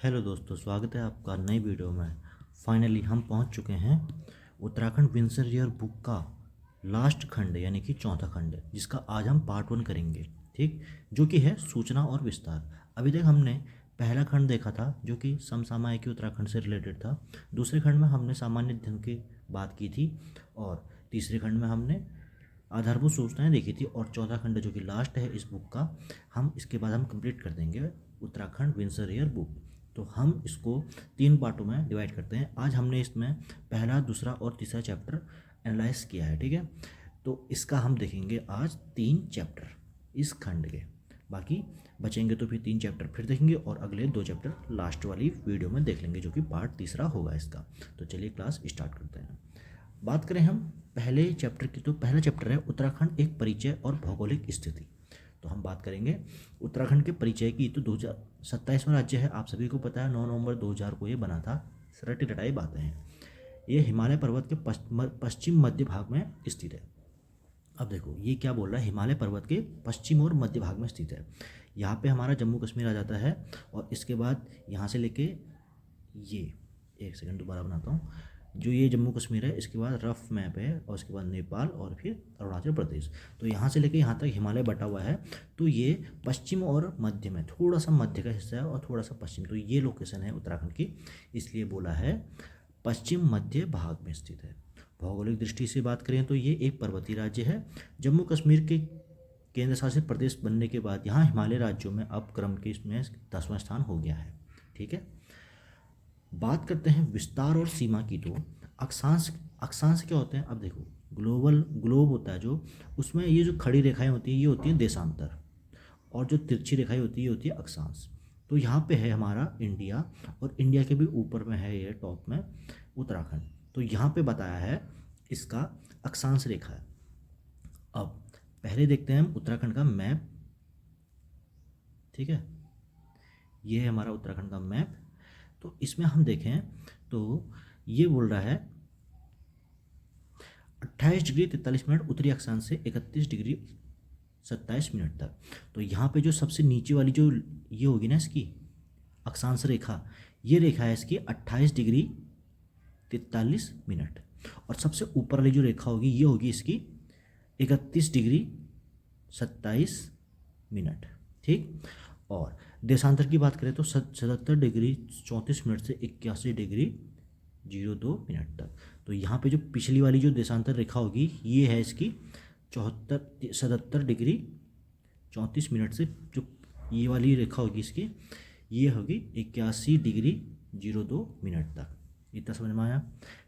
Hello दोस्तों, स्वागत है आपका नई वीडियो में। फाइनली हम पहुंच चुके हैं उत्तराखंड विंसर ईयर बुक का लास्ट खंड यानी कि चौथा खंड, जिसका आज हम पार्ट 1 करेंगे। ठीक, जो कि है सूचना और विस्तार। अभी तक हमने पहला खंड देखा था जो कि समसामयिकी उत्तराखंड से रिलेटेड था। दूसरे खंड में हमने सामान्य अध्ययन की बात की थी और तीसरे खंड में हमने आधारभूत सूचनाएं देखी थी। और चौथा खंड जो कि लास्ट है इस बुक का, हम इसके बाद हम कंप्लीट कर देंगे उत्तराखंड विंसर ईयर बुक। तो हम इसको 3 पार्टों में डिवाइड करते हैं। आज हमने इसमें पहला, दूसरा और तीसरा चैप्टर एनालाइज किया है। ठीक है, तो इसका हम देखेंगे आज 3 चैप्टर इस खंड के। बाकी बचेंगे तो फिर 3 चैप्टर फिर देखेंगे और अगले 2 चैप्टर लास्ट वाली वीडियो में देख लेंगे, जो कि पार्ट तीसरा होगा इसका। तो चलिए क्लास स्टार्ट करते हैं। बात करें हम पहले चैप्टर की, तो पहला चैप्टर है उत्तराखंड एक परिचय और भौगोलिक स्थिति। तो हम बात करेंगे उत्तराखंड के परिचय की। तो 2027वां राज्य है, आप सभी को पता है। 9 नवंबर 2000 को ये बना था। रटी रटाई बातें हैं। ये हिमालय पर्वत के पश्चिम मध्य भाग में स्थित है। अब देखो ये क्या बोल रहा है, हिमालय पर्वत के पश्चिम और मध्य भाग में स्थित है। यहाँ पे हमारा जम्मू कश्मीर आ जाता है और इसके बाद यहाँ से लेके ये, एक सेकंड दोबारा बनाता हूँ, जो ये जम्मू कश्मीर है, इसके बाद रफ मैप है और उसके बाद नेपाल और फिर अरुणाचल प्रदेश। तो यहाँ से लेकर यहाँ तक हिमालय बटा हुआ है। तो ये पश्चिम और मध्य में, थोड़ा सा मध्य का हिस्सा है और थोड़ा सा पश्चिम। तो ये लोकेशन है उत्तराखंड की, इसलिए बोला है पश्चिम मध्य भाग में स्थित है। भौगोलिक दृष्टि से बात करें तो ये एक पर्वतीय राज्य है। जम्मू कश्मीर के केंद्र शासित प्रदेश बनने के बाद यहाँ हिमालय राज्यों में अब क्रम के इसमें 10वां स्थान हो गया है। ठीक है, बात करते हैं विस्तार और सीमा की। तो अक्षांश, अक्षांश क्या होते हैं? अब देखो, ग्लोब होता है जो, उसमें ये जो खड़ी रेखाएं होती हैं ये होती हैं देशांतर, और जो तिरछी रेखाएं होती है ये होती है अक्षांश। तो यहाँ पे है हमारा इंडिया, और इंडिया के भी ऊपर में है ये टॉप में उत्तराखंड। तो यहाँ पे बताया है इसका अक्षांश रेखा है। अब पहले देखते हैं हम उत्तराखंड का मैप। ठीक है, ये है हमारा उत्तराखंड का मैप। तो इसमें हम देखें तो ये बोल रहा है 28 डिग्री 43 मिनट उत्तरी अक्षांश से 31 डिग्री 27 मिनट तक। तो यहाँ पे जो सबसे नीचे वाली जो ये होगी ना इसकी अक्षांश रेखा, ये रेखा है इसकी 28 डिग्री 43 मिनट। और सबसे ऊपर वाली जो रेखा होगी ये होगी इसकी 31 डिग्री 27 मिनट। ठीक, और देशांतर की बात करें तो 77 डिग्री 34 मिनट से 81 डिग्री 02 मिनट तक। तो यहाँ पे जो पिछली वाली जो देशांतर रेखा होगी ये है इसकी 77 डिग्री 34 मिनट से, जो ये वाली रेखा होगी इसकी ये होगी 81 डिग्री 02 मिनट तक। इतना समझ में आया।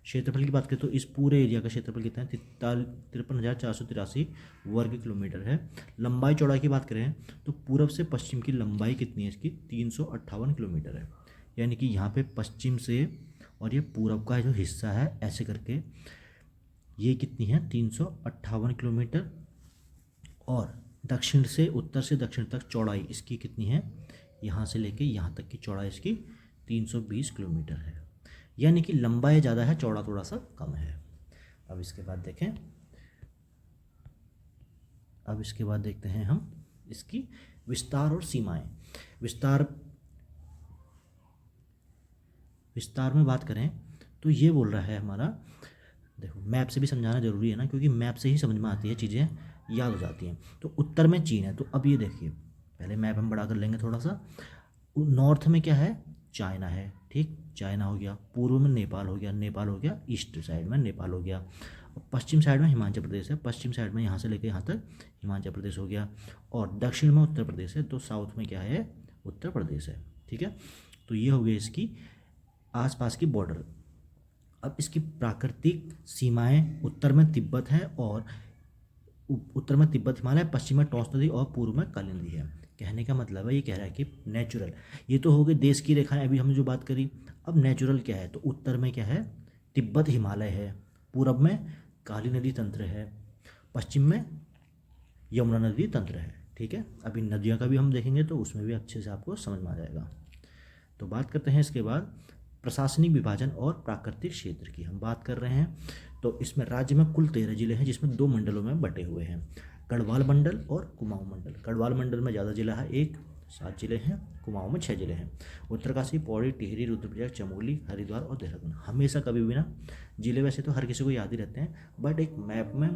क्षेत्रफल की बात करें तो इस पूरे एरिया का क्षेत्रफल कितना है? 53,483 वर्ग किलोमीटर है। लंबाई चौड़ाई की बात करें तो पूरब से पश्चिम की लंबाई कितनी है इसकी? 358 किलोमीटर है। यानी कि यहाँ पे पश्चिम से और ये पूरब का जो हिस्सा है ऐसे करके ये कितनी है? 358 किलोमीटर। और दक्षिण से, उत्तर से दक्षिण तक चौड़ाई इसकी कितनी है? यहाँ से लेके यहाँ तक की चौड़ाई इसकी 320 किलोमीटर है। यानी कि लंबाई ज़्यादा है, चौड़ा थोड़ा सा कम है। अब इसके बाद देखें, अब इसके बाद देखते हैं हम इसकी विस्तार और सीमाएं। विस्तार में बात करें तो ये बोल रहा है हमारा, देखो मैप से भी समझाना जरूरी है ना, क्योंकि मैप से ही समझ में आती है, चीज़ें याद हो जाती हैं। तो उत्तर में चीन है। तो अब ये देखिए, पहले मैप हम बड़ा कर लेंगे थोड़ा सा। नॉर्थ में क्या है? चाइना है। ठीक, चाइना हो गया। पूर्व में नेपाल हो गया, नेपाल हो गया। ईस्ट साइड में नेपाल हो गया। और पश्चिम साइड में हिमाचल प्रदेश है। पश्चिम साइड में यहाँ से लेकर यहाँ तक हिमाचल प्रदेश हो गया। और दक्षिण में उत्तर प्रदेश है। तो साउथ में क्या है? उत्तर प्रदेश है। ठीक है, तो ये हो गई इसकी आसपास की बॉर्डर। अब इसकी प्राकृतिक सीमाएं, उत्तर में तिब्बत है और उत्तर में तिब्बत हिमालय, पश्चिम में टॉस नदी और पूर्व में काली नदी है। कहने का मतलब है, ये कह रहा है कि नेचुरल, ये तो हो गई देश की रेखाएं अभी हमने जो बात करी। अब नेचुरल क्या है? तो उत्तर में क्या है? तिब्बत हिमालय है। पूरब में काली नदी तंत्र है। पश्चिम में यमुना नदी तंत्र है। ठीक है, अभी नदियों का भी हम देखेंगे तो उसमें भी अच्छे से आपको समझ में आ जाएगा। तो बात करते हैं इसके बाद प्रशासनिक विभाजन और प्राकृतिक क्षेत्र की हम बात कर रहे हैं। तो इसमें राज्य में कुल 13 जिले हैं, जिसमें 2 मंडलों में बटे हुए हैं, गढ़वाल मंडल और कुमाऊं मंडल। गढ़वाल मंडल में ज़्यादा जिला है, 7 जिले हैं। कुमाऊं में 6 जिले हैं, उत्तरकाशी, पौड़ी, टिहरी, रुद्रप्रयाग, चमोली, हरिद्वार और देहरादून। हमेशा कभी भी ना जिले वैसे तो हर किसी को याद ही रहते हैं, बट एक मैप में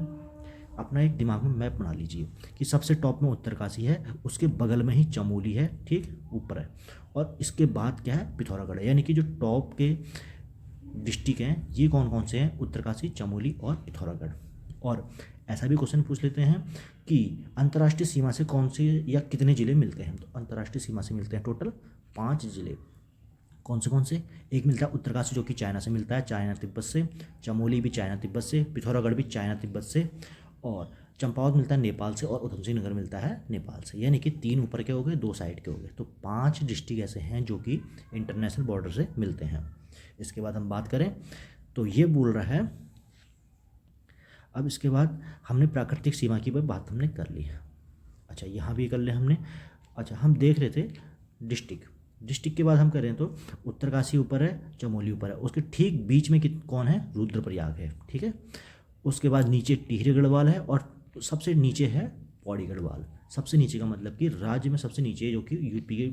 अपना एक दिमाग में मैप बना लीजिए कि सबसे टॉप में उत्तरकाशी है, उसके बगल में ही चमोली है, ठीक ऊपर है, और इसके बाद क्या है, पिथौरागढ़ है। यानी कि जो टॉप के डिस्ट्रिक्ट हैं ये कौन कौन से हैं, उत्तरकाशी, चमोली और पिथौरागढ़। और ऐसा भी क्वेश्चन पूछ लेते हैं कि अंतर्राष्ट्रीय सीमा से कौन से या कितने ज़िले मिलते हैं, तो अंतर्राष्ट्रीय सीमा से मिलते हैं टोटल 5 ज़िले। कौन से, एक मिलता है उत्तरकाशी जो कि चाइना से मिलता है, चाइना तिब्बत से, चमोली भी चाइना तिब्बत से, पिथौरागढ़ भी चाइना तिब्बत से, और चंपावत मिलता है नेपाल से, और उधम सिंह नगर मिलता है नेपाल से। यानी कि 3 ऊपर के हो गए, 2 साइड के हो गए, तो 5 डिस्ट्रिक्ट ऐसे हैं जो कि इंटरनेशनल बॉर्डर से मिलते हैं। इसके बाद हम बात करें तो ये बोल रहा है, अब इसके बाद हमने प्राकृतिक सीमा की बात हमने कर ली है। अच्छा यहाँ भी कर ले हमने। अच्छा हम देख रहे थे डिस्ट्रिक्ट के बाद हम करें तो उत्तरकाशी ऊपर है, चमोली ऊपर है, उसके ठीक बीच में कौन है, रुद्रप्रयाग है, ठीक है। उसके बाद नीचे टिहरी गढ़वाल है, और सबसे नीचे है पौड़ी गढ़वाल। सबसे नीचे का मतलब कि राज्य में सबसे नीचे जो कि यूपी के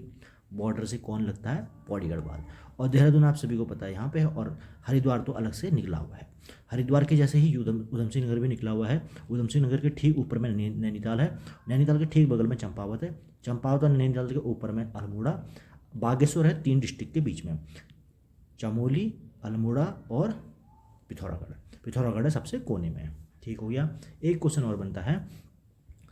बॉर्डर से कौन लगता है, पौड़ी गढ़वाल। और देहरादून आप सभी को पता है यहाँ पे है, और हरिद्वार तो अलग से निकला हुआ है। हरिद्वार के जैसे ही उधम सिंह नगर भी निकला हुआ है। उधम सिंह नगर के ठीक ऊपर में नैनीताल है, नैनीताल के ठीक बगल में चंपावत है, चंपावत और नैनीताल के ऊपर में अल्मोड़ा, बागेश्वर है 3 डिस्ट्रिक्ट के बीच में, चमोली, अल्मोड़ा और पिथौरागढ़ है सबसे कोने में। ठीक हो गया। एक क्वेश्चन और बनता है,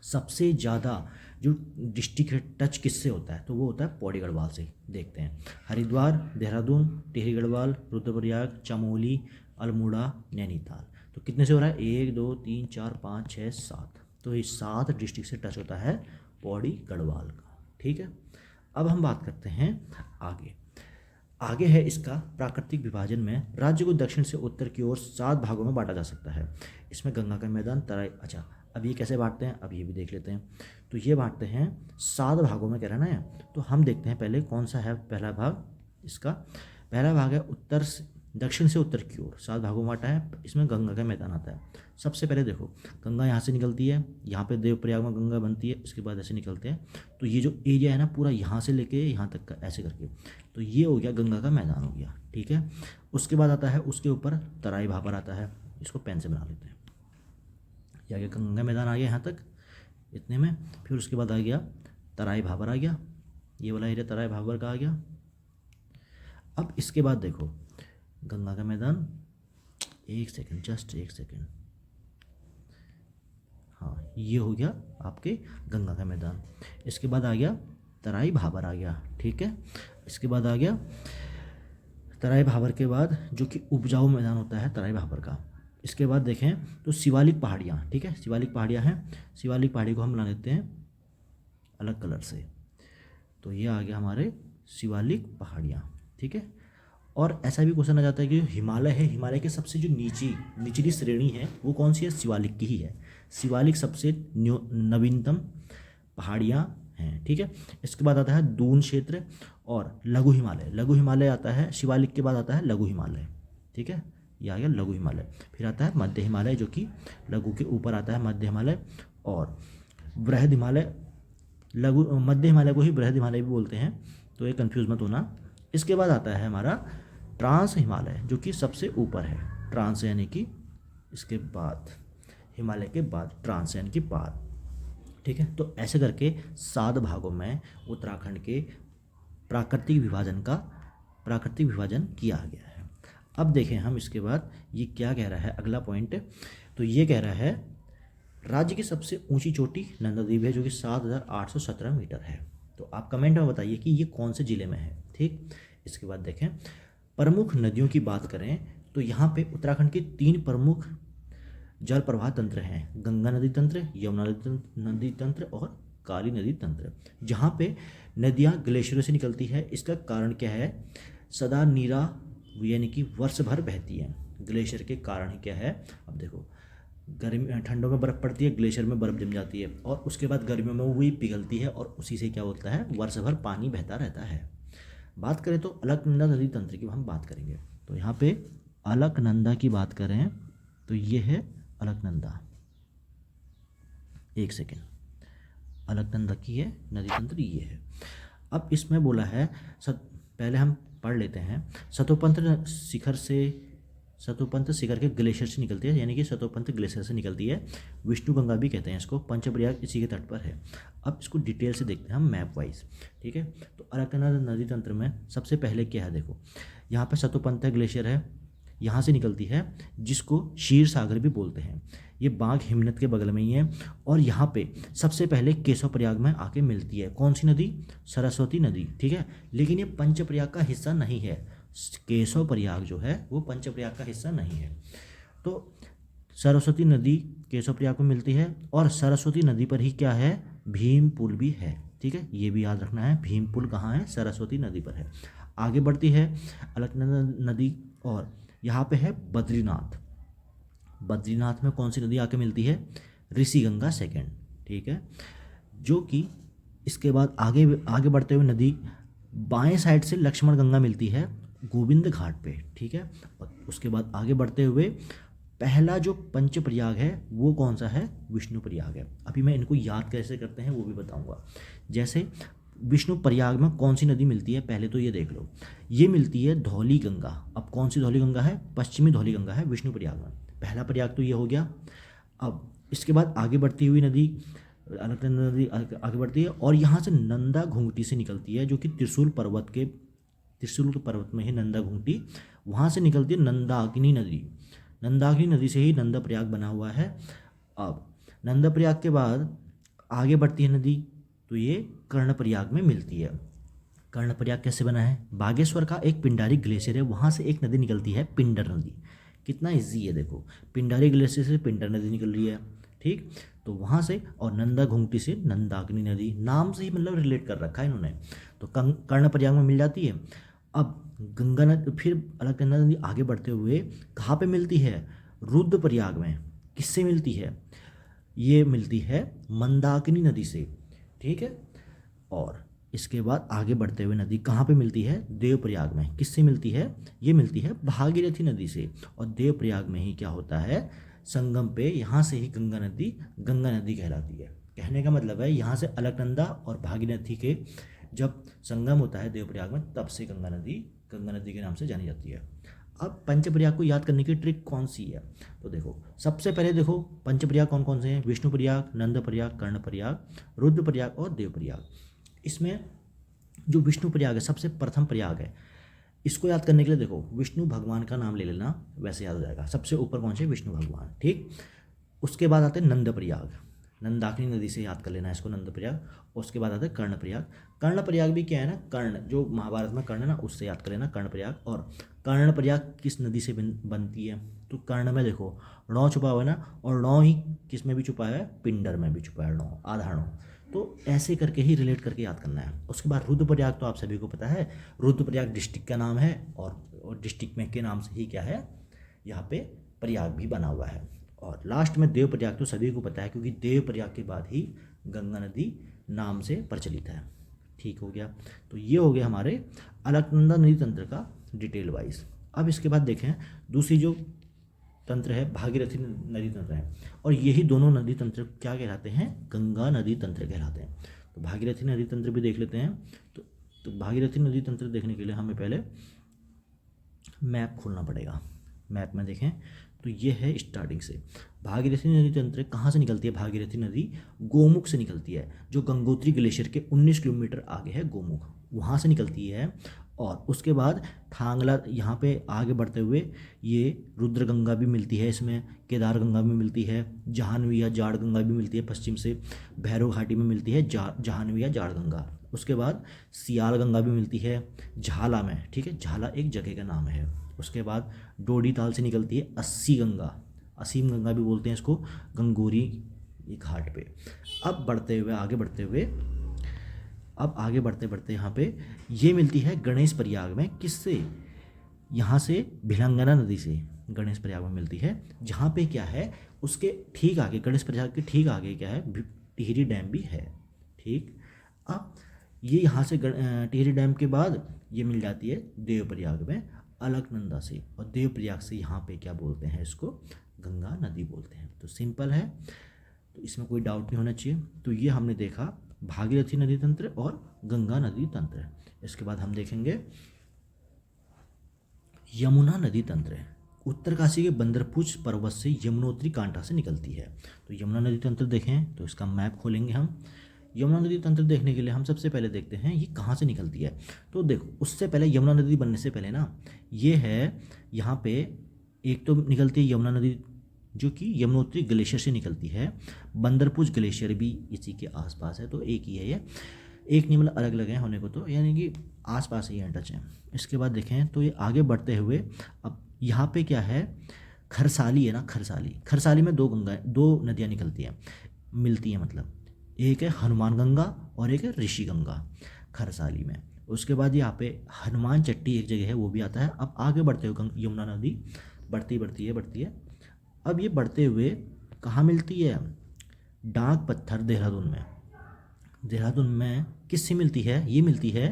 सबसे ज़्यादा जो डिस्ट्रिक्ट टच किससे होता है, तो वो होता है पौड़ी गढ़वाल से। देखते हैं, हरिद्वार, देहरादून, टिहरी गढ़वाल, रुद्रप्रयाग, चमोली, अल्मोड़ा, नैनीताल। तो कितने से हो रहा है, 1 2 3 4 5 6 7, तो ये 7 डिस्ट्रिक्ट से टच होता है पौड़ी गढ़वाल का। ठीक है। अब हम बात करते हैं आगे है इसका प्राकृतिक विभाजन में, राज्य को दक्षिण से उत्तर की ओर 7 भागों में बांटा जा सकता है। इसमें गंगा का मैदान, तराई। अच्छा अब ये कैसे बांटते हैं, अब ये भी देख लेते हैं। तो ये बांटते हैं 7 भागों में, कह रहा है ना। तो हम देखते हैं पहले कौन सा है पहला भाग। इसका पहला भाग है दक्षिण से उत्तर की ओर, 7 भागों में बांटा है। इसमें गंगा का मैदान आता है। सबसे पहले देखो, गंगा यहाँ से निकलती है, यहाँ पे देवप्रयाग में गंगा बनती है, इसके बाद ऐसे निकलते हैं। तो ये जो एरिया है ना पूरा, यहाँ से लेके यहाँ तक का ऐसे करके, तो ये हो गया गंगा का मैदान हो गया। ठीक है। उसके बाद आता है उसके ऊपर तराई भाबर आता है, इसको पेन से बना लेते हैं। ये आ गया गंगा मैदान, आ गया यहाँ तक इतने में। फिर उसके बाद आ गया तराई भाबर आ गया, ये वाला एरिया तराई भाबर का आ गया। अब इसके बाद देखो गंगा का मैदान, एक सेकंड, जस्ट एक सेकंड, हाँ ये हो गया आपके गंगा का मैदान। इसके बाद आ गया तराई भाबर आ गया। ठीक है। इसके बाद आ गया तराई भाबर के बाद जो कि उपजाऊ मैदान होता है तराई भाबर का। इसके बाद देखें तो शिवालिक पहाड़ियाँ, ठीक है, शिवालिक पहाड़ियाँ हैं। शिवालिक पहाड़ी को हम बना लेते हैं अलग कलर से, तो ये आ गया हमारे शिवालिक पहाड़ियाँ। ठीक है। और ऐसा भी क्वेश्चन आ जाता है कि हिमालय है, हिमालय के सबसे जो निचली श्रेणी है वो कौन सी है, शिवालिक की ही है। शिवालिक सबसे नवीनतम पहाड़ियाँ हैं। ठीक है। इसके बाद आता है दून क्षेत्र और लघु हिमालय। लघु हिमालय आता है, शिवालिक के बाद आता है लघु हिमालय। ठीक है, ये आ गया लघु हिमालय। फिर आता है मध्य हिमालय जो कि लघु के ऊपर आता है मध्य हिमालय, और बृहद हिमालय। मध्य हिमालय को ही बृहद हिमालय भी बोलते हैं, तो ये कन्फ्यूज मत होना। इसके बाद आता है हमारा ट्रांस हिमालय जो कि सबसे ऊपर है। ट्रांस यानी कि इसके बाद हिमालय के बाद ट्रांस यानी कि पार। ठीक है। तो ऐसे करके 7 भागों में उत्तराखंड के प्राकृतिक विभाजन किया गया है। अब देखें हम इसके बाद ये क्या कह रहा है, अगला पॉइंट। तो ये कह रहा है राज्य की सबसे ऊंची चोटी नंदादेवी है जो कि 7,817 मीटर है। तो आप कमेंट में बताइए कि ये कौन से ज़िले में है। ठीक। इसके बाद देखें प्रमुख नदियों की बात करें तो यहाँ पे उत्तराखंड के 3 प्रमुख जल प्रवाह तंत्र हैं, गंगा नदी तंत्र, यमुना नदी तंत्र और काली नदी तंत्र। जहाँ पे नदियाँ ग्लेशियरों से निकलती है। इसका कारण क्या है, सदा नीरा यानी कि वर्ष भर बहती है। ग्लेशियर के कारण ही क्या है, अब देखो गर्मी ठंडों में बर्फ़ पड़ती है, ग्लेशियर में बर्फ़ जम जाती है, और उसके बाद गर्मियों में वही पिघलती है, और उसी से क्या होता है, वर्ष भर पानी बहता रहता है। बात करें तो अलकनंदा नदी तंत्र की हम बात करेंगे। तो यहाँ पे अलकनंदा की बात करें तो ये है अलकनंदा, एक सेकेंड, अलकनंदा की है नदी तंत्र ये है। अब इसमें बोला है पहले हम पढ़ लेते हैं। सतोपंथ शिखर के ग्लेशियर से निकलती है, यानी कि सतोपंथ ग्लेशियर से निकलती है। विष्णु गंगा भी कहते हैं इसको। पंचप्रयाग इसी के तट पर है। अब इसको डिटेल से देखते हैं हम मैप वाइज, ठीक है। तो अलकनंदा नदी तंत्र में सबसे पहले क्या है, देखो यहाँ पे सतोपंथ ग्लेशियर है, यहाँ से निकलती है, जिसको क्षीर सागर भी बोलते हैं। ये बाघ हिमनद के बगल में ही है। और यहाँ पे सबसे पहले केशव प्रयाग में आके मिलती है। कौन सी नदी? सरस्वती नदी, ठीक है। लेकिन ये पंचप्रयाग का हिस्सा नहीं है। केशव प्रयाग जो है वो पंचप्रयाग का हिस्सा नहीं है। तो सरस्वती नदी केशव प्रयाग में मिलती है। और सरस्वती नदी पर ही क्या है? भीम पुल भी है, ठीक है। ये भी याद रखना है, भीम पुल कहाँ है? सरस्वती नदी पर है। आगे बढ़ती है अलकनंदा नदी, और यहाँ पे है बद्रीनाथ। बद्रीनाथ में कौन सी नदी आके मिलती है? ऋषिगंगा सेकंड, ठीक है। जो कि इसके बाद आगे बढ़ते हुए नदी बाएं साइड से लक्ष्मण गंगा मिलती है गोविंद घाट पे, ठीक है। और उसके बाद आगे बढ़ते हुए पहला जो पंच प्रयाग है वो कौन सा है? विष्णु प्रयाग है। अभी मैं इनको याद कैसे करते हैं वो भी बताऊंगा। जैसे विष्णु प्रयाग में कौन सी नदी मिलती है, पहले तो ये देख लो। ये मिलती है धौली गंगा। अब कौन सी धौली गंगा है? पश्चिमी धौली गंगा है विष्णु प्रयाग में। पहला प्रयाग तो ये हो गया। अब इसके बाद आगे बढ़ती हुई नदी अलकनंदा नदी आगे बढ़ती है, और यहाँ से नंदा घुंघटी से निकलती है, जो कि त्रिशूल पर्वत में है नंदा घुंघटी। वहाँ से निकलती है नंदाग्नि नदी। नंदाग्नि नदी से ही नंदा प्रयाग बना हुआ है। अब नंदा प्रयाग के बाद आगे बढ़ती है नदी, तो ये कर्णप्रयाग में मिलती है। कर्णप्रयाग कैसे बना है? बागेश्वर का एक पिंडारी ग्लेशियर है, वहाँ से एक नदी निकलती है पिंडर नदी। कितना इजी है देखो, पिंडारी ग्लेशियर से पिंडर नदी निकल रही है, ठीक। तो वहाँ से, और नंदा घुंघटी से नंदाग्नि नदी, नाम से ही मतलब रिलेट कर रखा है इन्होंने। तो कर्णप्रयाग में मिल जाती है। अब गंगा नदी, फिर अलकनंदा नदी आगे बढ़ते हुए कहाँ पे मिलती है? रुद्रप्रयाग में। किससे मिलती है? ये मिलती है मंदाकिनी नदी से, ठीक है। और इसके बाद आगे बढ़ते हुए नदी कहाँ पे मिलती है? देवप्रयाग में। किससे मिलती है? ये मिलती है भागीरथी नदी से। और देवप्रयाग में ही क्या होता है? संगम पे, यहाँ से ही गंगा नदी कहलाती है। कहने का मतलब है यहाँ से अलकनंदा और भागीरथी के जब संगम होता है देवप्रयाग में, तब से गंगा नदी के नाम से जानी जाती है। अब पंचप्रयाग को याद करने की ट्रिक कौन सी है? तो देखो, सबसे पहले देखो पंचप्रयाग कौन कौन से हैं? विष्णु प्रयाग, नंद प्रयाग, कर्ण प्रयाग, रुद्र प्रयाग और देव प्रयाग। इसमें जो विष्णु प्रयाग है सबसे प्रथम प्रयाग है। इसको याद करने के लिए देखो, विष्णु भगवान का नाम ले लेना, वैसे याद हो जाएगा। सबसे ऊपर कौन से? विष्णु भगवान, ठीक। उसके बाद आते हैं नंद प्रयाग, नंदाकिनी नदी से याद कर लेना इसको, नंद प्रयाग। उसके बाद आता है कर्ण प्रयाग। कर्ण प्रयाग भी क्या है ना, कर्ण जो महाभारत में कर्ण है ना, उससे याद कर लेना कर्ण प्रयाग। और कर्ण प्रयाग किस नदी से बनती है? तो कर्ण में देखो णौ छुपा हुआ है ना, और णौ ही किस में भी छुपा है? पिंडर में भी छुपा है, णौ, आधा णौ। तो ऐसे करके ही रिलेट करके याद करना है। उसके बाद रुद्रप्रयाग तो आप सभी को पता है, रुद्रप्रयाग डिस्ट्रिक्ट का नाम है, और डिस्ट्रिक्ट में के नाम से ही क्या है, यहाँ पे प्रयाग भी बना हुआ है। और लास्ट में देव प्रयाग तो सभी को पता है, क्योंकि देव प्रयाग के बाद ही गंगा नदी नाम से प्रचलित है। ठीक हो गया। तो ये हो गया हमारे अलकनंदा नदी तंत्र का डिटेल वाइज। अब इसके बाद देखें दूसरी जो तंत्र है भागीरथी नदी तंत्र है, और यही दोनों नदी तंत्र क्या कहलाते हैं? गंगा नदी तंत्र कहलाते हैं। तो भागीरथी नदी तंत्र भी देख लेते हैं। तो भागीरथी नदी तंत्र देखने के लिए हमें पहले मैप खोलना पड़ेगा। मैप में देखें तो ये है स्टार्टिंग से भागीरथी नदी तंत्र कहाँ से निकलती है? भागीरथी नदी गोमुख से निकलती है, जो गंगोत्री ग्लेशियर के 19 किलोमीटर आगे है गोमुख, वहाँ से निकलती है। और उसके बाद थांगला, यहाँ पे आगे बढ़ते हुए ये रुद्र गंगा भी मिलती है, इसमें केदार गंगा भी मिलती है, जाह्नवी या जाड़ गंगा भी मिलती है, पश्चिम से भैरव घाटी में मिलती है जाह्नवी या जाड़ गंगा। उसके बाद सियाल गंगा भी मिलती है झाला में, ठीक है, झाला एक जगह का नाम है। उसके बाद डोडी ताल से निकलती है अस्सी गंगा, असीम गंगा भी बोलते हैं इसको, गंगोरी घाट पे। अब आगे बढ़ते बढ़ते यहाँ पे ये मिलती है गणेश प्रयाग में। किससे? यहाँ से भिलंगना नदी से गणेश प्रयाग में मिलती है, जहाँ पे क्या है उसके ठीक आगे, गणेश प्रयाग के ठीक आगे क्या है? टिहरी डैम भी है, ठीक। अब ये यहाँ से टिहरी डैम के बाद ये मिल जाती है देव प्रयाग में अलकनंदा से, और देव प्रयाग से यहाँ पे क्या बोलते हैं? इसको गंगा नदी बोलते हैं। तो सिंपल है, तो इसमें कोई डाउट नहीं होना चाहिए। तो ये हमने देखा भागीरथी नदी तंत्र और गंगा नदी तंत्र। इसके बाद हम देखेंगे यमुना नदी तंत्र। उत्तरकाशी के बंदरपूछ पर्वत से यमुनोत्री कांटा से निकलती है। तो यमुना नदी तंत्र देखें तो इसका मैप खोलेंगे हम। यमुना नदी तंत्र देखने के लिए हम सबसे पहले देखते हैं ये कहाँ से निकलती है। तो देखो, उससे पहले यमुना नदी बनने से पहले ना, ये है यहाँ पे एक तो निकलती है यमुना नदी जो कि यमुनोत्री ग्लेशियर से निकलती है। बंदरपूछ ग्लेशियर भी इसी के आसपास है, तो एक ही है ये, एक नहीं मतलब अलग अलग हैं होने को, तो यानी कि आसपास ही टच है। इसके बाद देखें तो ये आगे बढ़ते हुए अब यहाँ पे क्या है, खरसाली है ना, खरसाली में दो नदियाँ निकलती हैं, मिलती हैं मतलब, एक है हनुमान गंगा और एक है ऋषि गंगा खरसाली में। उसके बाद यहाँ पे हनुमान चट्टी एक जगह है, वो भी आता है। अब आगे बढ़ते हुए यमुना नदी बढ़ती है। अब ये बढ़ते हुए कहाँ मिलती है, डाक पत्थर देहरादून में किससे मिलती है, ये मिलती है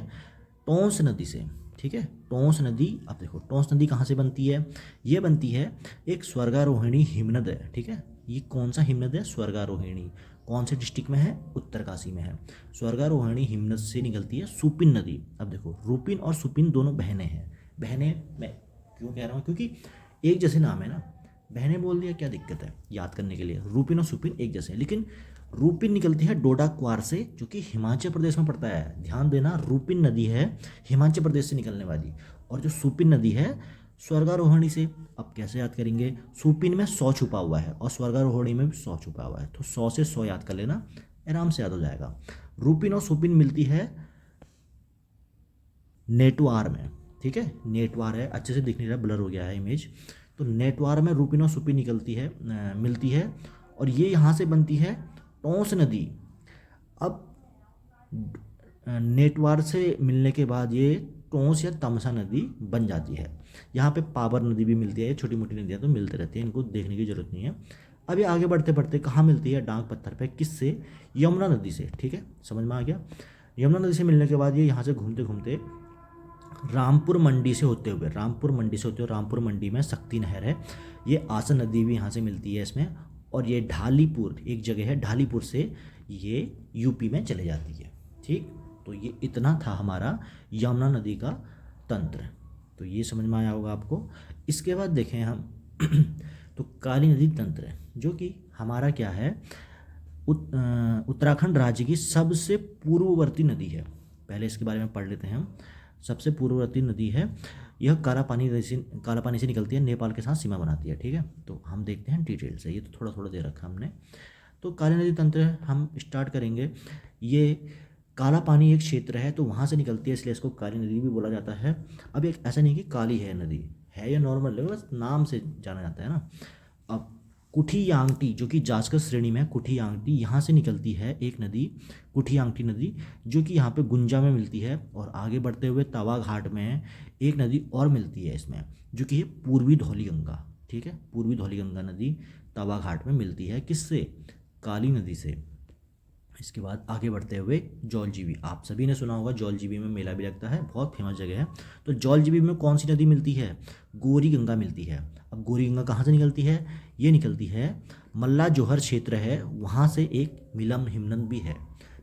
टोंस नदी से। ठीक है, टोंस नदी, अब देखो टोंस नदी कहाँ से बनती है, ये बनती है एक स्वर्गारोहिणी हिमनद है। ठीक है, ये कौन सा हिमनद है, स्वर्गारोहिणी, कौन से डिस्ट्रिक्ट में है, उत्तरकाशी में है। स्वर्गारोहिणी हिमनद से निकलती है सुपिन नदी। अब देखो, रूपिन और सुपिन दोनों बहनें हैं। बहनें मैं क्यों कह रहा हूँ, क्योंकि एक जैसे नाम है ना, बहनें बोल दिया, क्या दिक्कत है याद करने के लिए। रूपिन और सुपिन एक जैसे हैं, लेकिन रूपिन निकलती है डोडा क्वार से, जो कि हिमाचल प्रदेश में पड़ता है। ध्यान देना, रूपिन नदी है हिमाचल प्रदेश से निकलने वाली, और जो सुपिन नदी है स्वर्गारोहिणी से। अब कैसे याद करेंगे, सुपिन में 100 छुपा हुआ है और स्वर्गारोहिणी में भी 100 छुपा हुआ है, तो 100 से 100 याद कर लेना, आराम से याद हो जाएगा। रूपिन और सुपिन मिलती है नेटवार में। ठीक है, नेटवार है, अच्छे से दिख नहीं रहा, ब्लर हो गया है इमेज। तो नेटवार में रूपिन और सुपिन मिलती है, और ये यहाँ से बनती है टोंस नदी। अब नेटवार से मिलने के बाद ये टोंस या तमसा नदी बन जाती है। यहाँ पे पावर नदी भी मिलती है, छोटी मोटी नदियाँ तो मिलते रहती हैं, इनको देखने की जरूरत नहीं है। अब ये आगे बढ़ते बढ़ते कहाँ मिलती है, डाक पत्थर पे, किससे, यमुना नदी से। ठीक है, समझ में आ गया। यमुना नदी से मिलने के बाद ये यहाँ से घूमते घूमते रामपुर मंडी से होते हुए रामपुर मंडी में शक्ति नहर है। ये आसन नदी भी यहाँ से मिलती है इसमें, और ये ढालीपुर एक जगह है, ढालीपुर से ये यूपी में चले जाती है। ठीक, तो ये इतना था हमारा यमुना नदी का तंत्र, तो ये समझ में आया होगा आपको। इसके बाद देखें हम तो काली नदी तंत्र, जो कि हमारा क्या है, उत्तराखंड राज्य की सबसे पूर्ववर्ती नदी है। पहले इसके बारे में पढ़ लेते हैं हम। सबसे पूर्ववर्ती नदी है यह, काला पानी से निकलती है, नेपाल के साथ सीमा बनाती है। ठीक है, तो हम देखते हैं डिटेल से, ये तो थोड़ा थोड़ा दे रखा हमने। तो काली नदी तंत्र हम स्टार्ट करेंगे। ये काला पानी एक क्षेत्र है, तो वहाँ से निकलती है, इसलिए इसको काली नदी भी बोला जाता है। अब एक ऐसा नहीं कि काली है नदी, है या नॉर्मल है, बस नाम से जाना जाता है ना। अब कुठियांगटी, जो कि जासकर श्रेणी में कुठियांगटी, यहाँ से निकलती है एक नदी, कुठियांगटी नदी, जो कि यहाँ पे गुंजा में मिलती है। और आगे बढ़ते हुए तवा घाट में एक नदी और मिलती है इसमें, जो कि है पूर्वी धौली गंगा। ठीक है, पूर्वी धौली गंगा नदी तवा घाट में मिलती है, किससे, काली नदी से। इसके बाद आगे बढ़ते हुए जौलजीबी, आप सभी ने सुना होगा, जौलजीबी में मेला भी लगता है, बहुत फेमस जगह है। तो जौलजीबी में कौन सी नदी मिलती है, गौरी गंगा मिलती है। अब गौरी गंगा कहाँ से निकलती है, ये निकलती है मल्ला जोहर क्षेत्र है, वहाँ से एक मिलम हिमनद भी है।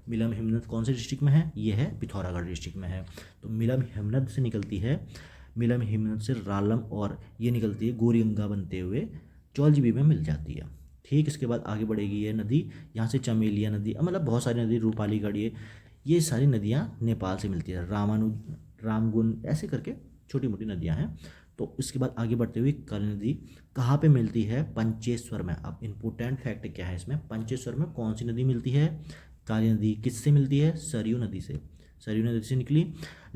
मिलम हिमनद कौन से डिस्ट्रिक्ट में है, ये है पिथौरागढ़ डिस्ट्रिक्ट में है। तो मिलम हिमनद से निकलती है, मिलम हिमनद से रालम, और ये निकलती है गौरी गंगा बनते हुए जौलजीबी में मिल जाती है। ठीक, इसके बाद आगे बढ़ेगी ये नदी, यहाँ से चमेलिया नदी, मतलब बहुत सारी नदी, रूपालीगढ़, ये सारी नदियाँ नेपाल से मिलती है। रामगुन ऐसे करके छोटी मोटी नदियाँ हैं। तो इसके बाद आगे बढ़ते हुए काली नदी कहाँ पे मिलती है, पंचेश्वर में। अब इम्पोर्टेंट फैक्ट क्या है इसमें, पंचेश्वर में कौन सी नदी मिलती है, काली नदी। किससे मिलती है, सरयू नदी से, सरयू नदी से निकली।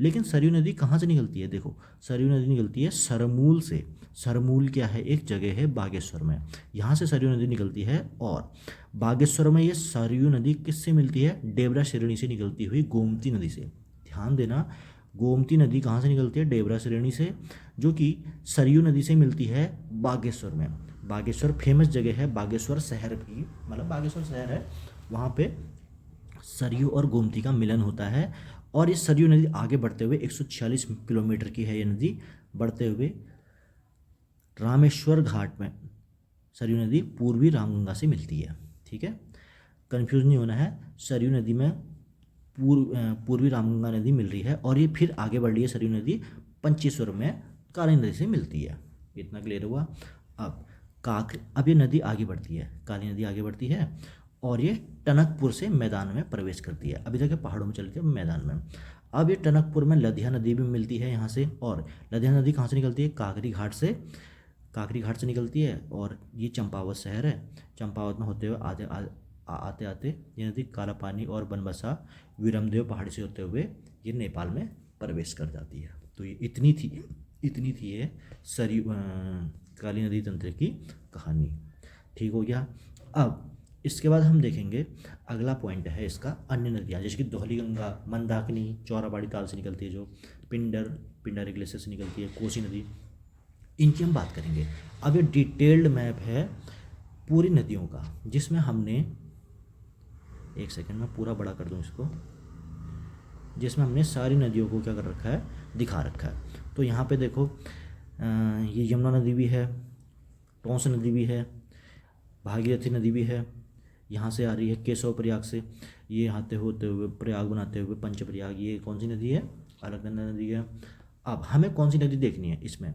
लेकिन सरयू नदी कहाँ से निकलती है, देखो सरयू नदी निकलती है सरमूल से। सरमूल क्या है, एक जगह है बागेश्वर में, यहाँ से सरयू नदी निकलती है। और बागेश्वर में ये सरयू नदी किससे मिलती है, डेबरा श्रेणी से निकलती हुई गोमती नदी से। ध्यान देना, गोमती नदी कहाँ से निकलती है, डेबरा श्रेणी से, जो कि सरयू नदी से मिलती है बागेश्वर में। बागेश्वर फेमस जगह है, बागेश्वर शहर भी, मतलब बागेश्वर शहर है, वहाँ पे सरयू और गोमती का मिलन होता है। और ये सरयू नदी आगे बढ़ते हुए 146 किलोमीटर की है ये नदी, बढ़ते हुए रामेश्वर घाट में सरयू नदी पूर्वी रामगंगा से मिलती है। ठीक है, कंफ्यूज नहीं होना है, सरयू नदी में पूर्वी रामगंगा नदी मिल रही है, और ये फिर आगे बढ़ रही है सरयू नदी पंचेश्वर में काली नदी से मिलती है। इतना क्लियर हुआ। अब ये नदी आगे बढ़ती है, काली नदी आगे बढ़ती है और ये टनकपुर से मैदान में प्रवेश करती है। अभी तक ये पहाड़ों में चलती है, मैदान में। अब ये टनकपुर में लदिया नदी भी मिलती है यहाँ से, और लदिया नदी कहाँ से निकलती है? काकरी घाट से निकलती है, और ये चंपावत शहर है, चंपावत में होते हुए आते आते ये नदी कालापानी और बनबसा विरमदेव पहाड़ी से होते हुए ये नेपाल में प्रवेश कर जाती है। तो ये इतनी थी ये काली नदी तंत्र की कहानी। ठीक हो गया। अब इसके बाद हम देखेंगे अगला पॉइंट है इसका, अन्य नदियाँ, जैसे कि धौलीगंगा, मंदाकिनी, चौराबाड़ी ताल से निकलती है, जो पिंडर ग्लेशियर से निकलती है, कोसी नदी, इनकी हम बात करेंगे। अब ये डिटेल्ड मैप है पूरी नदियों का, जिसमें हमने, एक सेकंड में पूरा बड़ा कर दूं इसको, जिसमें हमने सारी नदियों को क्या कर रखा है? दिखा रखा है। तो यहाँ पे देखो, ये यमुना नदी भी है, टोंस नदी भी है, भागीरथी नदी भी है, यहाँ से आ रही है केशव प्रयाग से, ये आते होते हुए प्रयाग बनाते हुए पंचप्रयाग, ये कौन सी नदी है? अलकनंदा नदी है। अब हमें कौन सी नदी देखनी है इसमें?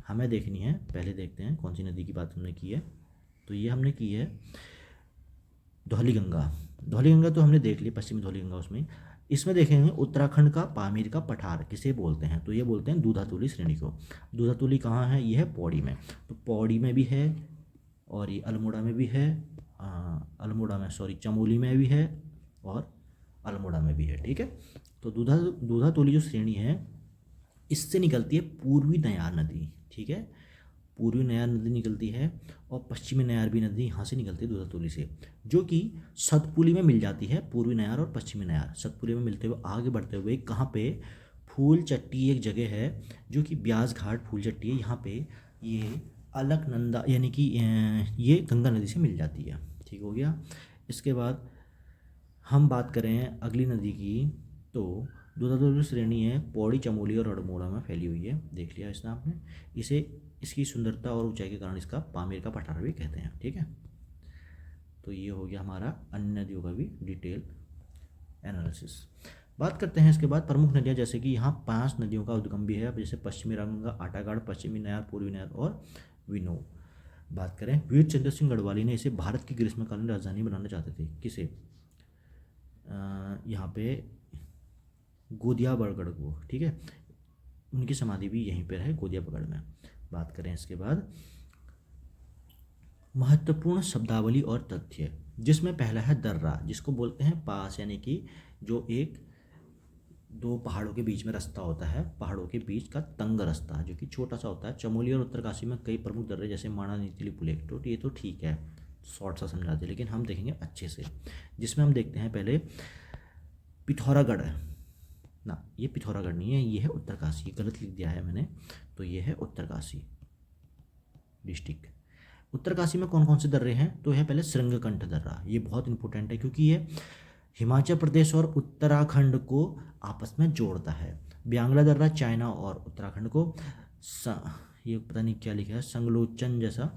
हमें देखनी है, पहले देखते हैं कौन सी नदी की बात हमने की है। तो ये हमने की है धौलीगंगा तो हमने देख ली, पश्चिमी धौलीगंगा। उसमें इसमें देखेंगे उत्तराखंड का पामीर का पठार किसे बोलते हैं? तो ये बोलते हैं दूधातुली श्रेणी को। दूधातुली कहाँ है? ये है पौड़ी में। तो पौड़ी में भी है, और ये अल्मोड़ा में भी है, चमोली में भी है, और अल्मोड़ा में भी है। ठीक है। तो दूधातुली जो श्रेणी है, इससे निकलती है पूर्वी नयार नदी। ठीक है, पूर्वी नयार नदी निकलती है, और पश्चिमी नयार भी नदी यहाँ से निकलती है दूधातुली से, जो कि सतपुली में मिल जाती है। पूर्वी नयार और पश्चिमी नयार सतपुली में मिलते हुए आगे बढ़ते हुए कहाँ पे? फूल चट्टी एक जगह है, जो कि ब्यास घाट फूल चट्टी है, यहाँ पे ये अलकनंदा यानी कि ये गंगा नदी से मिल जाती है। ठीक हो गया। इसके बाद हम बात करें अगली नदी की, तो दूधातुली श्रेणी है, पौड़ी, चमोली और अल्मोड़ा में फैली हुई है। देख लिया इसने आपने। इसकी सुंदरता और ऊंचाई के कारण इसका पामीर का पठार भी कहते हैं। ठीक है। तो ये हो गया हमारा अन्य नदियों का भी डिटेल एनालिसिस। बात करते हैं इसके बाद प्रमुख नदियाँ, जैसे कि यहाँ 5 नदियों का उद्गम भी है, जैसे पश्चिमी रामगंगा, आटागाड़, पश्चिमी नयार, पूर्वी नयार और विनो। बात करें, वीर चंद्र सिंह गढ़वाली ने इसे भारत की ग्रीष्मकालीन राजधानी बनाना चाहते थे। किसे? यहाँ पे गोदियाबड़गढ़ को। ठीक है, उनकी समाधि भी यहीं पर है, गोदियाबड़गढ़ में। बात करें इसके बाद महत्वपूर्ण शब्दावली और तथ्य, जिसमें पहला है दर्रा, जिसको बोलते हैं पास, यानी कि जो एक दो पहाड़ों के बीच में रास्ता होता है, पहाड़ों के बीच का तंग रास्ता, जो कि छोटा सा होता है। चमोली और उत्तरकाशी में कई प्रमुख दर्रे, जैसे माणा, नीतिली, पुलेक। तो ये तो ठीक है, शॉर्ट सा समझाते, लेकिन हम देखेंगे अच्छे से, जिसमें हम देखते हैं पहले पिथौरागढ़ ना, ये पिथौरागढ़ नहीं है, ये है उत्तरकाशी, गलत लिख दिया है मैंने। तो ये है उत्तरकाशी डिस्ट्रिक्ट। उत्तरकाशी में कौन कौन से दर्रे हैं? तो है पहले श्रृंगकंठ दर्रा, ये बहुत इंपॉर्टेंट है, क्योंकि ये हिमाचल प्रदेश और उत्तराखंड को आपस में जोड़ता है। ब्यांगला दर्रा चाइना और उत्तराखंड को ये पता नहीं क्या लिखा है, संगलोचन जैसा,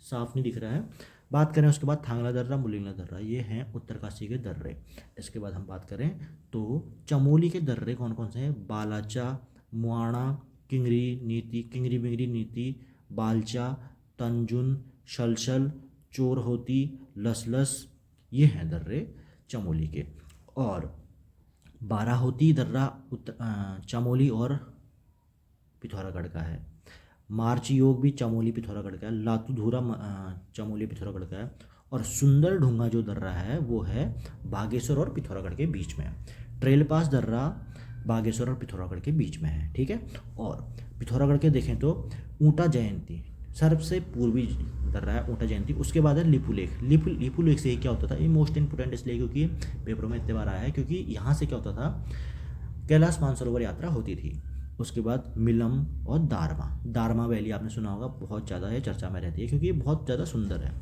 साफ नहीं दिख रहा है। बात करें उसके बाद थांगला दर्रा, मुलिंगला दर्रा, ये हैं उत्तरकाशी के दर्रे। इसके बाद हम बात करें तो चमोली के दर्रे कौन कौन से हैं? बालाचा, मुआना, किंगरी बिंगरी नीति, बालचा, तंजुन, शलशल, चोरहोती, लसलस, ये हैं दर्रे चमोली के। और बाराहोती दर्रा चमोली और पिथौरागढ़ का है। मार्च योग भी चमोली पिथौरागढ़ का है। लातूधुरा चमोली पिथौरागढ़ का है। और सुंदर ढूंगा जो दर्रा है वो है बागेश्वर और पिथौरागढ़ के बीच में है। ट्रेल पास दर्रा बागेश्वर और पिथौरागढ़ के बीच में है। ठीक है। और पिथौरागढ़ के देखें तो ऊँटा जयंती सबसे पूर्वी दर्रा है, ऊँटा जयंती। उसके बाद है लिपू लेक। लिपू लेक से क्या होता था, ये मोस्ट इंपोर्टेंट इसलिए क्योंकि पेपरों में इतने बार आया है, क्योंकि यहाँ से क्या होता था, कैलाश मानसरोवर यात्रा होती थी। उसके बाद मिलम और दारमा वैली आपने सुना होगा, बहुत ज़्यादा ये चर्चा में रहती है क्योंकि ये बहुत ज़्यादा सुंदर है,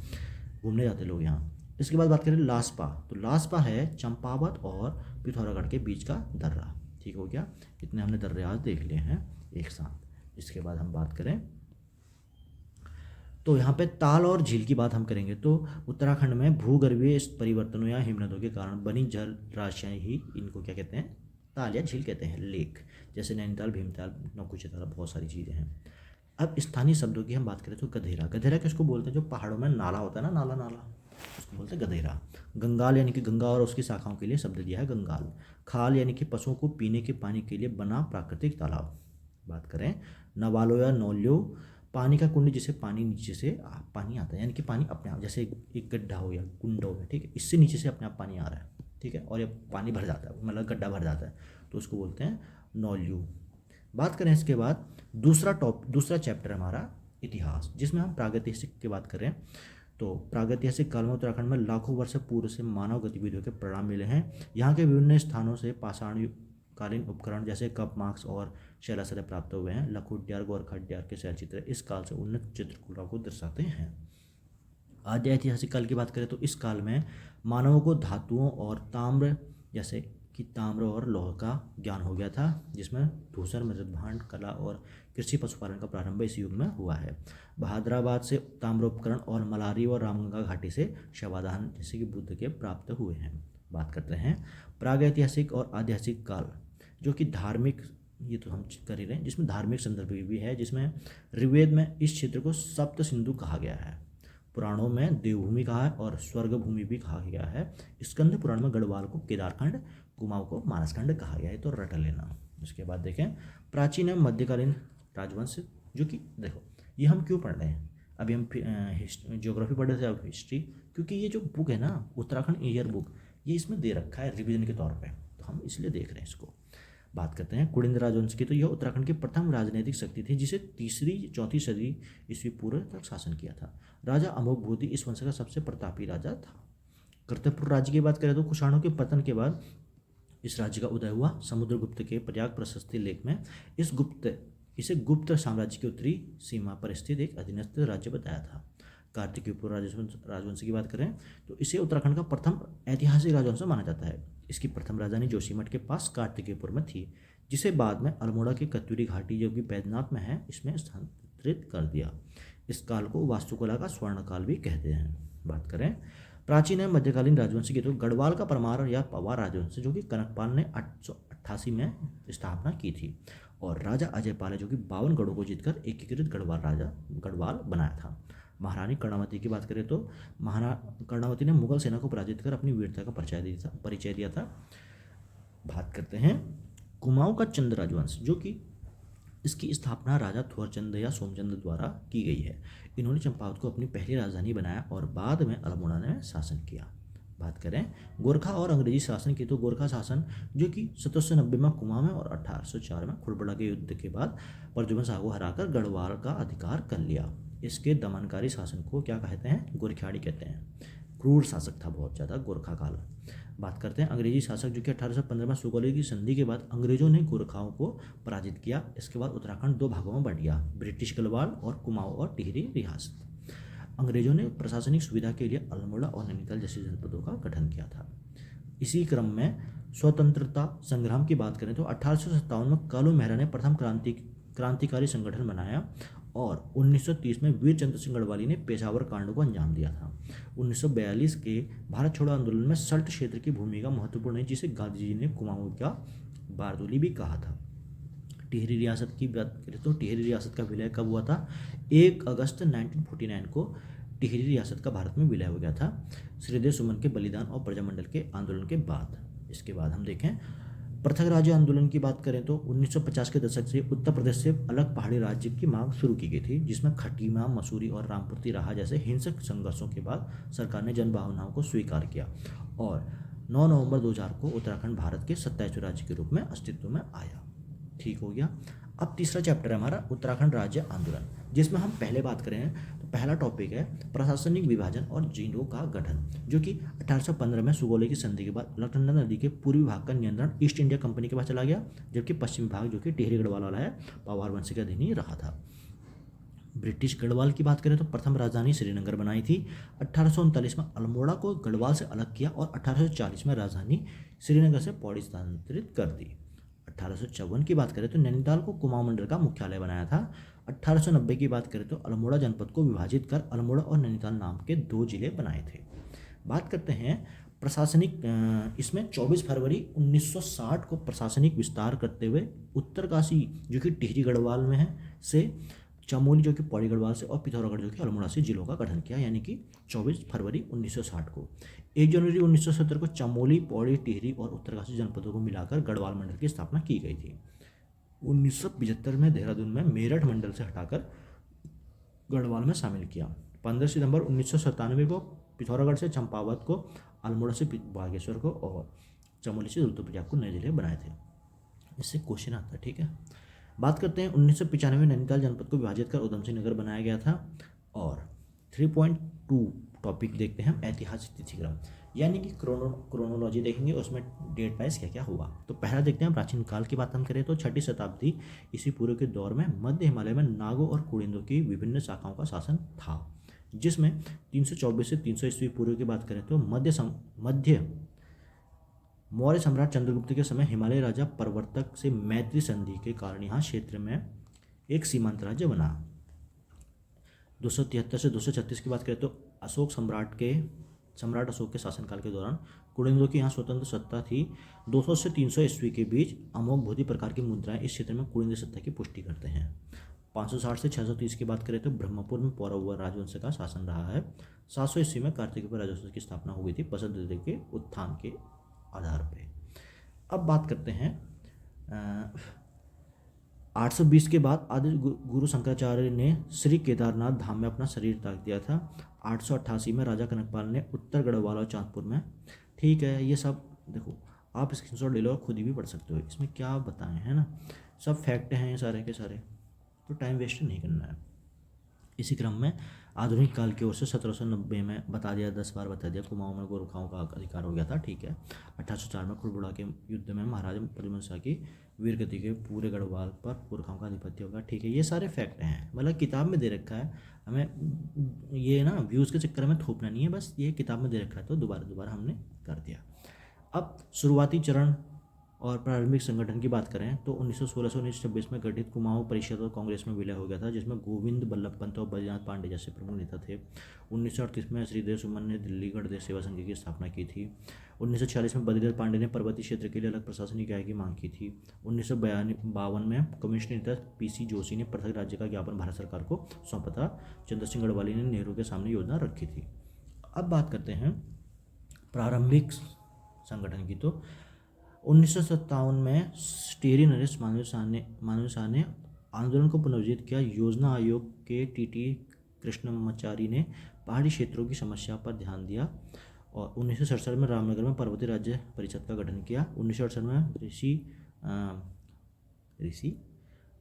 घूमने जाते लोग यहाँ। इसके बाद बात करें लास्पा, तो लास्पा है चंपावत और पिथौरागढ़ के बीच का दर्रा। ठीक हो गया, इतने हमने दर्रे आज देख लिए हैं एक साथ। इसके बाद हम बात करें तो यहाँ पे ताल और झील की बात हम करेंगे तो उत्तराखंड में भूगर्भीय इस परिवर्तनों या हिमनदों के कारण बनी जल राशियाँ ही इनको क्या कहते हैं, ताल या झील कहते हैं। लेक जैसे नैनीताल, भीमताल, नौकुचिया, बहुत सारी चीज़ें हैं। अब स्थानीय शब्दों की हम बात करें तो गधेरा, गधेरा किसको बोलते हैं, जो पहाड़ों में नाला होता है ना, नाला नाला, उसको बोलते हैं गधेरा। गंगाल यानी कि गंगा और उसकी शाखाओं के लिए शब्द दिया है गंगाल। खाल यानी कि पशुओं को पीने के पानी के लिए बना प्राकृतिक तालाब। बात करें नवालो या नौल्यो, पानी का कुंड जिसे पानी नीचे से पानी आता है, यानी कि पानी अपने आप, जैसे एक गड्ढा हो या कुंड हो गया, ठीक है, इससे नीचे से अपने आप पानी आ रहा है, ठीक है, और ये पानी भर जाता है, मतलब गड्ढा भर जाता है, तो उसको बोलते हैं नौल्यू। बात करें इसके बाद दूसरा चैप्टर हमारा इतिहास, जिसमें हम प्रागैतिहासिक की बात करें तो प्रागैतिहासिक काल में उत्तराखंड में लाखों वर्ष पूर्व से मानव गतिविधियों के परिणाम मिले हैं। यहाँ के विभिन्न स्थानों से पाषाण कालीन उपकरण जैसे कप मार्क्स और शैलाशय प्राप्त हुए हैं। लखुड्यार, गोरखड्यार के शैलचित्र इस काल से उन्नत चित्रकला को दर्शाते हैं। आद्य ऐतिहासिक काल की बात करें तो इस काल में मानवों को धातुओं और ताम्र, जैसे कि ताम्र और लौह का ज्ञान हो गया था, जिसमें धूसर, मृदभांड, कला और कृषि पशुपालन का प्रारंभ इस युग में हुआ है। बहादुराबाद से ताम्रोपकरण और मलारी और रामगंगा घाटी से शवाधान जैसे कि बुद्ध के प्राप्त हुए हैं। बात करते हैं प्रागैतिहासिक और ऐतिहासिक काल, जो कि धार्मिक, ये तो हम कर ही रहे हैं, जिसमें धार्मिक संदर्भ भी है, जिसमें ऋग्वेद में इस क्षेत्र को सप्त सिंधु कहा गया है, पुराणों में देवभूमि कहा है और स्वर्ग भूमि भी कहा गया है। स्कंद पुराण में गढ़वाल को केदारखंड, कुमाऊं को मानसखंड कहा गया है, तो रट लेना। उसके बाद देखें प्राचीन एवं मध्यकालीन राजवंश, जो कि देखो ये हम क्यों पढ़ रहे हैं, अभी हम ज्योग्राफी पढ़ रहे थे, अब हिस्ट्री, क्योंकि ये जो बुक है ना उत्तराखंड ईयर बुक, ये इसमें दे रखा है रिवीजन के तौर पे, तो हम इसलिए देख रहे हैं इसको। बात करते हैं कुलिंद राजवंश की, तो यह उत्तराखंड की प्रथम राजनीतिक शक्ति थी, जिसे 3री-4वीं सदी ईस्वी पूर्व तक शासन किया था। राजा अमोघभूति इस वंश का सबसे प्रतापी राजा था। कर्तारपुर राज्य की बात करें तो कुषाणों के पतन के बाद इस राज्य का उदय हुआ। समुद्रगुप्त के प्रयाग प्रशस्ति लेख में इसे गुप्त साम्राज्य की उत्तरी सीमा पर स्थित एक अधीनस्थ राज्य बताया था। कार्तिकेयपुर राजवंश की बात करें तो इसे उत्तराखंड का प्रथम ऐतिहासिक राजवंश माना जाता है। इसकी प्रथम राजधानी जोशीमठ के पास कार्तिकेयपुर में थी, जिसे बाद में अल्मोड़ा की कत्यूरी घाटी, जो कि बैद्यनाथ में है, इसमें स्थानांतरित कर दिया। इस काल को वास्तुकला का स्वर्ण काल भी कहते हैं। बात करें प्राचीन एवं मध्यकालीन राजवंश की, तो गढ़वाल का परमार या पवार राजवंश, जो कि कनकपाल ने 888 में स्थापना की थी, और राजा अजयपाल है, जो कि 52 गढ़ों को जीतकर एकीकृत गढ़वाल बनाया था। महारानी कर्णावती की बात करें तो महारानी कर्णावती ने मुगल सेना को पराजित कर अपनी वीरता का परिचय दिया था। बात करते हैं कुमाऊं का चंद राजवंश, जो कि इसकी स्थापना राजा थोरचंद या सोमचंद द्वारा की गई है। इन्होंने चंपावत को अपनी पहली राजधानी बनाया और बाद में अल्मोड़ा में शासन किया। बात करें गोरखा और अंग्रेजी शासन की, तो गोरखा शासन, जो कि 1790 में कुमाऊं में और 1804 में खुड़बड़ा के युद्ध के बाद प्रद्युम्न शाह को हराकर गढ़वाल का अधिकार कर लिया। इसके दमनकारी शासन को क्या कहते हैं, गोरखियाड़ी कहते हैं। क्रूर शासक था बहुत ज़्यादा गोरखा काल। बात करते हैं अंग्रेजी शासक, जो कि 1815 में सुगौली की संधि के बाद अंग्रेजों ने गोरखाओं को पराजित किया। इसके बाद उत्तराखंड 2 भागों में बंट गया, ब्रिटिश गढ़वाल और कुमाऊं और टिहरी रियासत। अंग्रेजों ने प्रशासनिक सुविधा के लिए अल्मोड़ा और नैनीताल जैसे जनपदों का गठन किया था। इसी क्रम में स्वतंत्रता संग्राम की बात करें तो 1857 में कालू मेहरा ने प्रथम क्रांतिकारी संगठन बनाया और 1930 में वीर चंद्र सिंह गढ़वाली ने पेशावर कांड को अंजाम दिया था। 1942 के भारत छोड़ो आंदोलन में सल्ट क्षेत्र की भूमिका महत्वपूर्ण है, जिसे गांधी जी ने कुमाऊं का बारदोली भी कहा था। टिहरी रियासत की बात करें तो टिहरी रियासत का विलय कब हुआ था, 1 अगस्त 1949 को टिहरी रियासत का भारत में विलय हो गया था, श्रीदेव सुमन के बलिदान और प्रजामंडल के आंदोलन के बाद। इसके बाद हम देखें पृथक राज्य आंदोलन की बात करें तो 1950 के दशक से उत्तर प्रदेश से अलग पहाड़ी राज्य की मांग शुरू की गई थी, जिसमें खटीमा, मसूरी और रामपुरती राहा जैसे हिंसक संघर्षों के बाद सरकार ने जन भावनाओं को स्वीकार किया और 9 नवंबर 2000 को उत्तराखंड भारत के 27वें राज्य के रूप में अस्तित्व में आया। ठीक हो गया। अब तीसरा चैप्टर है हमारा उत्तराखंड राज्य आंदोलन, जिसमें हम पहले बात करें तो पहला टॉपिक है प्रशासनिक विभाजन और जिलों का गठन, जो कि 1815 में सुगौली की संधि के बाद अलकनंदा नदी के पूर्वी भाग का नियंत्रण ईस्ट इंडिया कंपनी के पास चला गया, जबकि पश्चिमी भाग, जो कि टिहरी गढ़वाल वाला है, पवार वंश के अधीन ही रहा था। ब्रिटिश गढ़वाल की बात करें तो प्रथम राजधानी श्रीनगर बनाई थी। 1839 में अल्मोड़ा को गढ़वाल से अलग किया और 1840 में राजधानी श्रीनगर से पौड़ी स्थानांतरित कर दी। 1854 की बात करें तो नैनीताल को कुमाऊं मंडल का मुख्यालय बनाया था। 1890 की बात करें तो अल्मोड़ा जनपद को विभाजित कर अल्मोड़ा और नैनीताल नाम के 2 जिले बनाए थे। बात करते हैं प्रशासनिक, इसमें 24 फरवरी 1960 को प्रशासनिक विस्तार करते हुए उत्तरकाशी जो कि टिहरी गढ़वाल में है से, चमोली जो कि पौड़ी गढ़वाल से, और पिथौरागढ़ जो कि अल्मोड़ा से जिलों का गठन किया, यानी कि 24 फरवरी 1960 को। 1 जनवरी 1970 को चमोली, पौड़ी, टिहरी और उत्तरकाशी जनपदों को मिलाकर गढ़वाल मंडल की स्थापना की गई थी। 1975 में देहरादून में मेरठ मंडल से हटाकर गढ़वाल में शामिल किया। 15 सितंबर 1997 को पिथौरागढ़ से चंपावत को, अल्मोड़ा से बागेश्वर को और चमोली से रुद्रप्रयाग को नए जिले बनाए थे। इससे क्वेश्चन आता है, ठीक है। बात करते हैं 1995 में नैनीताल जनपद को विभाजित कर उधमसिंह नगर बनाया गया था। और 3.2 टॉपिक देखते हैं हम, ऐतिहासिक तिथिक्रम, यानी कि क्रोनोलॉजी देखेंगे, उसमें डेट वाइज क्या क्या हुआ। तो पहला देखते हैं प्राचीन काल की बात हम करें तो 6ठी शताब्दी ईस्वी पूर्व के दौर में मध्य हिमालय में नागों और कुड़िंदों की विभिन्न शाखाओं का शासन था, जिसमें 324 से 300 ईस्वी पूर्व की बात करें तो मध्य मौर्य सम्राट चंद्रगुप्त के समय हिमालय राजा प्रवर्तक से मैत्री संधि के कारण यहाँ क्षेत्र में एक सीमांत राज्य बना। 273 से 236 की बात करें तो सम्राट अशोक के शासनकाल के दौरान कुड़िंदों की यहाँ स्वतंत्र सत्ता थी। 200 से 300 ईस्वी के बीच अमोघ बोधि प्रकार की मुद्राएं इस क्षेत्र में कुड़िंद सत्ता की पुष्टि करते हैं। 560 से 630 की बात करें तो ब्रह्मपुर में पौरव राजवंश का शासन रहा है। 700 ईस्वी में कार्तिकेय राजवंश की स्थापना हो गई थी बसंत ऋतु के उत्थान के आधार पे। अब बात करते हैं 820 के बाद आदि गुरु शंकराचार्य ने श्री केदारनाथ धाम में अपना शरीर त्याग दिया था। 888 में राजा कनकपाल ने उत्तर गढ़वाल और चांदपुर में, ठीक है, ये सब देखो आप स्क्रीनशॉट ले लो और खुद ही भी पढ़ सकते हो, इसमें क्या बताएं, है ना, सब फैक्ट हैं ये सारे के सारे, तो टाइम वेस्ट नहीं करना है। इसी क्रम में आधुनिक काल की ओर से 1790 में बता दिया, 10 बार बता दिया, कुमाऊं में गोरखाओं का अधिकार हो गया था, ठीक है। 1804 में खुड़बुड़ा के युद्ध में महाराजा प्रद्युम्न शाह की वीरगति के पूरे गढ़वाल पर गोरखाओं का अधिपत्य होगा, ठीक है। ये सारे फैक्ट हैं, मतलब किताब में दे रखा है, हमें ये ना व्यूज़ के चक्कर में थोपना नहीं है, बस ये किताब में दे रखा है तो दोबारा हमने कर दिया। अब शुरुआती चरण और प्रारंभिक संगठन की बात करें तो 1916 से 1926 में गठित कुमाऊं परिषद और कांग्रेस में विलय हो गया था, जिसमें गोविंद बल्लभ पंत और बद्रीनाथ पांडे जैसे प्रमुख नेता थे। 1938 में श्रीदेव सुमन ने दिल्ली गणदेव सेवा संघ की स्थापना की थी। 1946 में बद्रीनाथ पांडे ने पर्वतीय क्षेत्र के लिए अलग प्रशासनिक इकाई की मांग की थी। 1952 में कम्युनिस्ट नेता PC जोशी ने पृथक राज्य का ज्ञापन भारत सरकार को सौंपा था। चंद्र सिंह गढ़वाली ने नेहरू के सामने योजना रखी थी। अब बात करते हैं प्रारंभिक संगठन की, तो 1957 में टेरी नरेश मानवेय शाह ने आंदोलन को पुनर्जीवित किया। योजना आयोग के TT कृष्णमाचारी ने पहाड़ी क्षेत्रों की समस्या पर ध्यान दिया। और 1967 में रामनगर में पर्वतीय राज्य परिषद का गठन किया। 1968 में ऋषि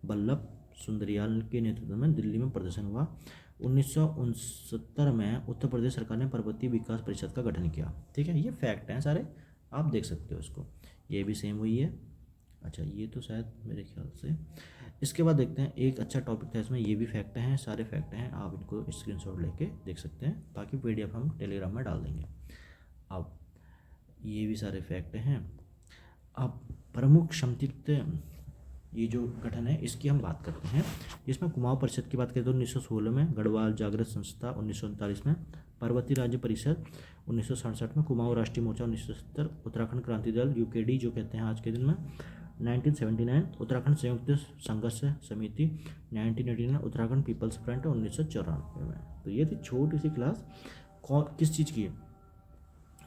वल्लभ सुंदरियाल के नेतृत्व में दिल्ली में प्रदर्शन हुआ। 1969 में उत्तर प्रदेश सरकार ने पर्वतीय विकास परिषद का गठन किया, ठीक है। ये फैक्ट हैं सारे, आप देख सकते हो इसको, ये भी सेम हुई है। अच्छा, ये तो शायद मेरे ख्याल से, इसके बाद देखते हैं एक अच्छा टॉपिक था इसमें, ये भी फैक्ट हैं, सारे फैक्ट हैं, आप इनको स्क्रीनशॉट लेके देख सकते हैं, बाकी PDF हम टेलीग्राम में डाल देंगे। अब ये भी सारे फैक्ट हैं। अब प्रमुख समतित्व ये जो गठन है इसकी हम बात करते हैं, जिसमें कुमाऊं परिषद की बात करें तो 1916 में गढ़वाल जागृत संस्था, 1939 में पर्वतीय राज्य परिषद, 1967 में कुमाऊं राष्ट्रीय मोर्चा, 1970 उत्तराखंड क्रांति दल UKD जो कहते हैं आज के दिन में, 1979 उत्तराखंड संयुक्त संघर्ष समिति, 1989 उत्तराखंड पीपल्स फ्रंट, 1994 में। तो ये थी छोटी सी क्लास किस चीज़ की है,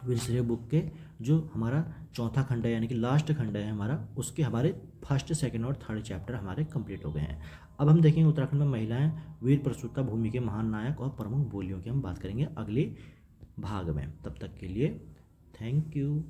विनसरे बुक के जो हमारा चौथा खंड है, यानी कि लास्ट खंड है हमारा, उसके हमारे फर्स्ट, सेकंड और थर्ड चैप्टर हमारे कंप्लीट हो गए हैं। अब हम देखेंगे उत्तराखंड में महिलाएं, वीर प्रस्तुता भूमि के महान नायक और प्रमुख बोलियों की हम बात करेंगे अगले भाग में। तब तक के लिए थैंक यू।